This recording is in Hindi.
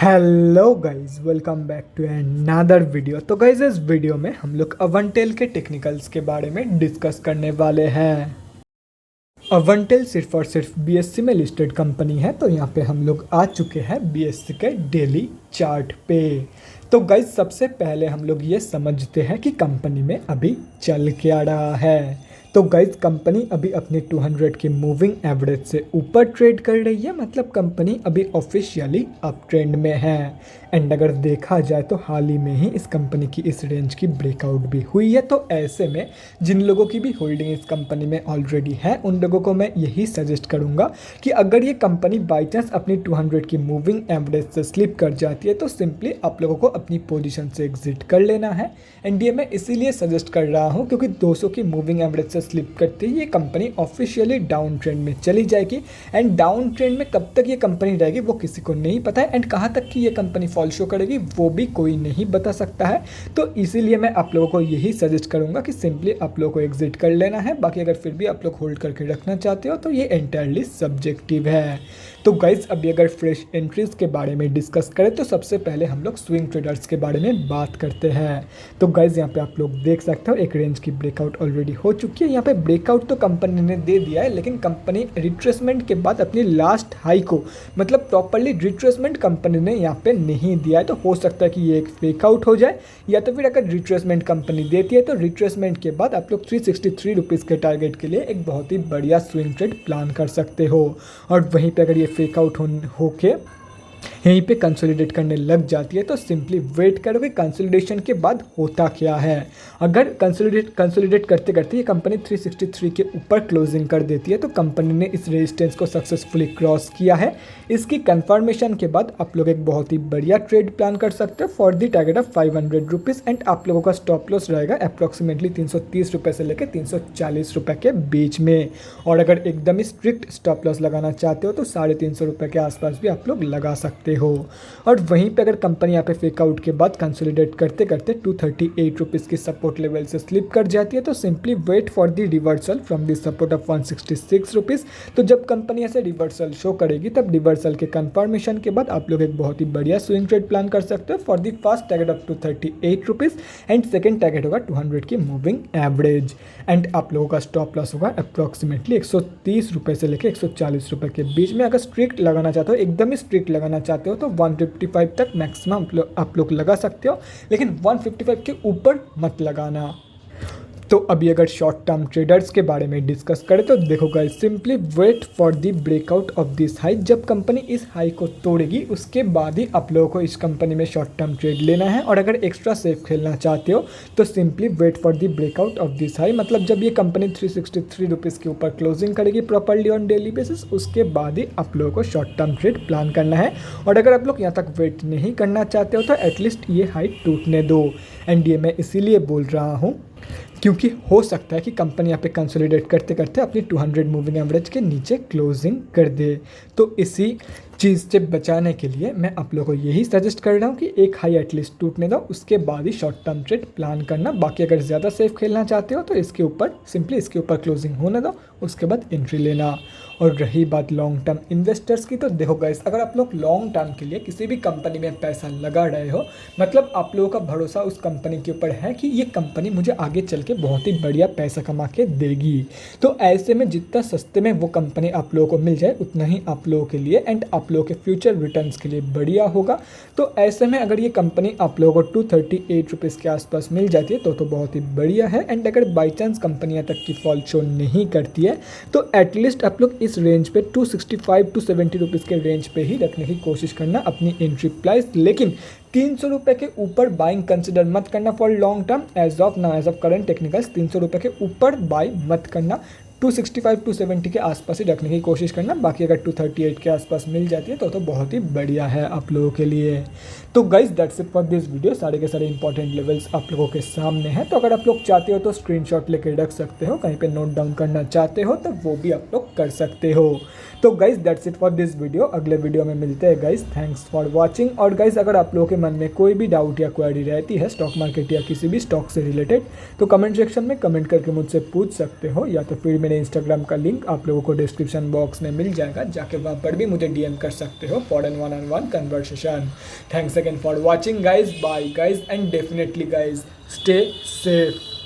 Hello guys, welcome back to another video. तो गाइस, इस वीडियो में हम लोग अवंटेल के टेक्निकल्स के बारे में डिस्कस करने वाले हैं। अवंटेल सिर्फ और सिर्फ बीएससी में लिस्टेड कंपनी है। तो यहाँ पे हम लोग आ चुके हैं बीएससी के डेली चार्ट पे। तो गाइस, सबसे पहले हम लोग ये समझते हैं कि कंपनी में अभी चल क्या रहा है। तो गाइस, कंपनी अभी अपनी 200 की मूविंग एवरेज से ऊपर ट्रेड कर रही है। मतलब कंपनी अभी ऑफिशियली अप ट्रेंड में है। एंड अगर देखा जाए तो हाल ही में ही इस कंपनी की इस रेंज की ब्रेकआउट भी हुई है। तो ऐसे में जिन लोगों की भी होल्डिंग इस कंपनी में ऑलरेडी है, उन लोगों को मैं यही सजेस्ट करूंगा कि अगर ये कंपनी बाई चांस अपनी 200 की मूविंग एवरेज से स्लिप कर जाती है तो सिंपली आप लोगों को अपनी पोजीशन से एग्जिट कर लेना है। एंड ये मैं इसीलिए सजेस्ट कर रहा हूँ क्योंकि 200 की मूविंग एवरेज से स्लिप करते ही ये कंपनी ऑफिशियली डाउन ट्रेंड में चली जाएगी। एंड डाउन ट्रेंड में कब तक ये कंपनी रहेगी वो किसी को नहीं पता है। एंड कहाँ तक कि ये कंपनी फॉल शो करेगी वो भी कोई नहीं बता सकता है। तो इसीलिए मैं आप लोगों को यही सजेस्ट करूंगा कि सिंपली आप लोगों को एग्जिट कर लेना है। बाकी अगर फिर भी आप लोग होल्ड करके रखना चाहते हो तो ये एंटायरली सब्जेक्टिव है। तो गाइज, अभी अगर फ्रेश एंट्रीज के बारे में डिस्कस करें तो सबसे पहले हम लोग स्विंग ट्रेडर्स के बारे में बात करते हैं। तो गाइज, यहाँ पे आप लोग देख सकते हो एक रेंज की ब्रेकआउट ऑलरेडी हो चुकी है। यहाँ पे ब्रेकआउट तो कंपनी ने दे दिया है, लेकिन कंपनी रिट्रेसमेंट के बाद अपनी लास्ट हाई को मतलब प्रॉपरली रिट्रेसमेंट कंपनी ने यहाँ पे नहीं दिया है। तो हो सकता है कि ये एक फेक आउट हो जाए, या तो फिर अगर रिट्रेसमेंट कंपनी देती है तो रिट्रेसमेंट के बाद आप लोग 363 रुपीज़ के टारगेट के लिए एक बहुत ही बढ़िया स्विंग ट्रेड प्लान कर सकते हो। और वहीं पे अगर ये फेक आउट होके यहीं पे कंसोलिडेट करने लग जाती है तो सिंपली वेट करो कि कंसोलिडेशन के बाद होता क्या है। अगर कंसोलिडेट करते करते ये कंपनी 363 के ऊपर क्लोजिंग कर देती है तो कंपनी ने इस रेजिस्टेंस को सक्सेसफुली क्रॉस किया है। इसकी कंफर्मेशन के बाद आप लोग एक बहुत ही बढ़िया ट्रेड प्लान कर सकते हो for the target of 500 rupees. And आप लोगों का स्टॉप लॉस रहेगा अप्रॉक्सीमेटली 330 रुपये से लेकर 340 रुपये के बीच में। और अगर एकदम ही स्ट्रिक्ट स्टॉप लॉस लगाना चाहते हो तो 350 रुपये के आसपास भी आप लोग लगा सकते हो। और वहीं पे अगर कंपनी यहाँ पे फेक आउट के बाद कंसोलिडेट करते करते 238 रुपीज़ की सपोर्ट लेवल से स्लिप कर जाती है तो simply wait for the reversal from the support of 166 rupees. तो जब कंपनी ऐसे रिवर्सल शो करेगी तब रिवर्सल के कंफर्मेशन के बाद आप लोग एक बहुत ही बढ़िया स्विंग ट्रेड प्लान कर सकते हो for the first target of 238 rupees. And second target होगा 200 की मूविंग एवरेज। एंड आप लोगों का स्टॉप लॉस होगा अप्रॉक्सीमेटली 130 रुपये से लेकर 140 रुपये के बीच में। अगर स्ट्रिक्ट लगाना चाहते हो, एकदम ही स्ट्रिक्ट लगाना चाहते हो तो 155 तक मैक्सिमम आप लोग लगा सकते हो, लेकिन 155 के ऊपर मत लगाना। तो अभी अगर शॉर्ट टर्म ट्रेडर्स के बारे में डिस्कस करें तो देखो guys, simply wait for the breakout of this high. जब कंपनी इस हाई को तोड़ेगी उसके बाद ही आप लोगों को इस कंपनी में शॉर्ट टर्म ट्रेड लेना है। और अगर एक्स्ट्रा सेफ खेलना चाहते हो तो simply wait for the breakout of this high. मतलब जब ये कंपनी 363 रुपीज़ के ऊपर क्लोजिंग करेगी प्रॉपरली ऑन डेली बेसिस, उसके बाद ही आप लोगों को शॉर्ट टर्म ट्रेड प्लान करना है। और अगर आप लोग यहाँ तक वेट नहीं करना चाहते हो तो एटलीस्ट ये हाई टूटने दो। एंड ये मैं इसीलिए बोल रहा हूँ क्योंकि हो सकता है कि कंपनी यहाँ पे कंसोलिडेट करते करते अपनी 200 मूविंग एवरेज के नीचे क्लोजिंग कर दे। तो इसी चीज़ से बचाने के लिए मैं आप लोगों को यही सजेस्ट कर रहा हूँ कि एक हाई एटलीस्ट टूटने दो, उसके बाद ही शॉर्ट टर्म ट्रेड प्लान करना। बाकी अगर ज़्यादा सेफ खेलना चाहते हो तो इसके ऊपर सिंपली इसके ऊपर क्लोजिंग होने दो, उसके बाद एंट्री लेना। और रही बात लॉन्ग टर्म इन्वेस्टर्स की, तो देखो गाइस, अगर आप लोग लॉन्ग टर्म के लिए किसी भी कंपनी में पैसा लगा रहे हो, मतलब आप लोगों का भरोसा उस कंपनी के ऊपर है कि ये कंपनी मुझे आगे चल के बहुत ही बढ़िया पैसा कमा के देगी, तो ऐसे में जितना सस्ते में वो कंपनी आप लोगों को मिल जाए उतना ही आप लोगों के लिए एंड आप लोगों के फ्यूचर रिटर्न्स के लिए बढ़िया होगा। तो ऐसे में अगर ये कंपनी आप लोगों को 238 रुपीज़ के आसपास मिल जाती है तो बहुत ही बढ़िया है। एंड अगर बाई चांस कंपनी यहाँ तक की फॉल शो नहीं करती है तो एटलीस्ट आप लोग इस रेंज पे 265 टू 70 रुपीज़ के रेंज पे ही रखने की कोशिश करना अपनी एंट्री प्राइस। लेकिन 300 रुपये के ऊपर बाइंग कंसिडर मत करना for long term. As of current technicals 300 रुपये के ऊपर बाई मत करना। 265 टू 70 के आसपास ही रखने की कोशिश करना। बाकी अगर 238 के आसपास मिल जाती है तो बहुत ही बढ़िया है आप लोगों के लिए। तो guys, that's it for this video. सारे के सारे इंपॉर्टेंट लेवल्स आप लोगों के सामने हैं। तो अगर आप लोग चाहते हो तो स्क्रीनशॉट लेके रख सकते हो, कहीं पे नोट डाउन करना चाहते हो तो वो भी आप लोग कर सकते हो। तो guys, that's it for this video. अगले वीडियो में मिलते हैं गाइज। Thanks for watching. और गाइज, अगर आप लोगों के मन में कोई भी डाउट या क्वेरी रहती है स्टॉक मार्केट या किसी भी स्टॉक से रिलेटेड तो कमेंट सेक्शन में कमेंट करके मुझसे पूछ सकते हो, या तो फिर मेरे मेरे इंस्टाग्राम का लिंक आप लोगों को डिस्क्रिप्शन बॉक्स में मिल जाएगा, जाके वहाँ पर भी मुझे डीएम कर सकते हो for an one on one conversation. Thanks again for watching guys, bye guys, and definitely guys stay safe.